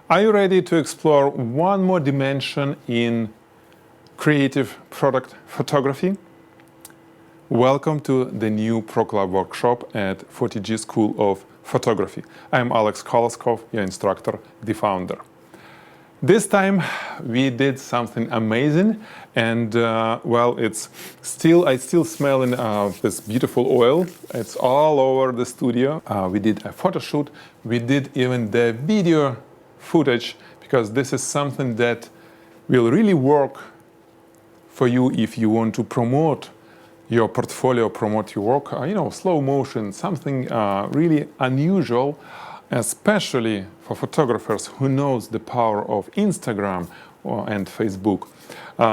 Are you ready to explore one more dimension in creative product photography? Welcome to the new ProClub workshop at Photigy School of Photography. I'm Alex Koloskov, your instructor, the founder. This time we did something amazing, and I still smelling this beautiful oil. It's all over the studio. We did a photo shoot. We did even the video footage, because this is something that will really work for you if you want to promote your portfolio, promote your work. Slow motion, something really unusual, especially for photographers who knows the power of Instagram and Facebook.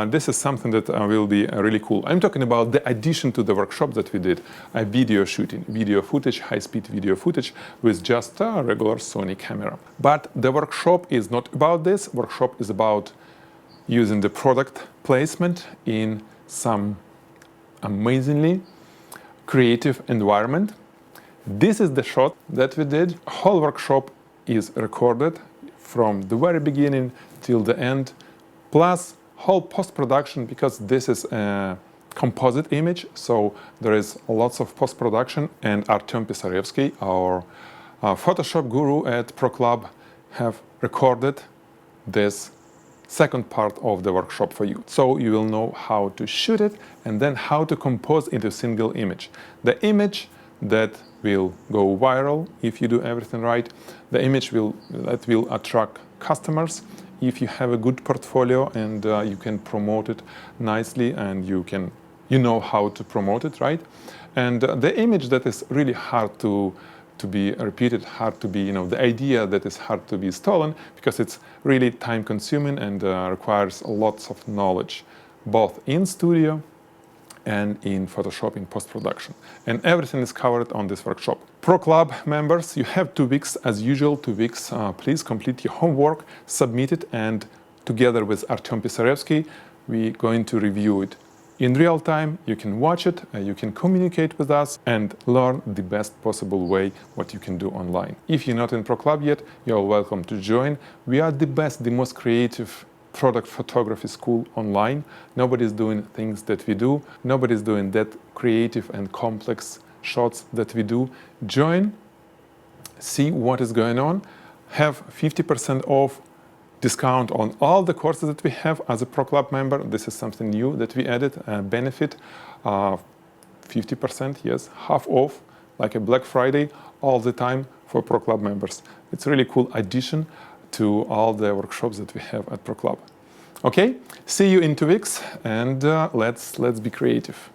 This is something that will be really cool. I'm talking about the addition to the workshop that we did, a video shooting, video footage, high-speed video footage with just a regular Sony camera. But the workshop is not about this. Workshop is about using the product placement in some amazingly creative environment. This is the shot that we did. Whole workshop is recorded from the very beginning till the end, plus whole post-production, because this is a composite image, so there is lots of post-production, and Artem Pisarevsky, our Photoshop guru at ProClub, have recorded this second part of the workshop for you. So you will know how to shoot it and then how to compose into a single image. The image that will go viral if you do everything right. The image that will attract customers if you have a good portfolio and you can promote it nicely, and you know how to promote it, right? And the image that is really hard to be repeated, hard to be, the idea that is hard to be stolen, because it's really time consuming and requires lots of knowledge, both in studio and in Photoshop in post-production. And everything is covered on this workshop. ProClub members, you have 2 weeks, as usual, 2 weeks. Please complete your homework, submit it, and together with Artem Pisarevsky, we're going to review it in real time. You can watch it, you can communicate with us and learn the best possible way what you can do online. If you're not in ProClub yet, you're welcome to join. We are the best, the most creative product photography school online. Nobody's doing things that we do. Nobody's doing that creative and complex shots that we do. Join, see what is going on, have 50% off discount on all the courses that we have as a ProClub member. This is something new that we added, a benefit, 50%, yes, half off, like a Black Friday, all the time for ProClub members. It's a really cool addition to all the workshops that we have at ProClub. Okay, see you in 2 weeks, and let's be creative.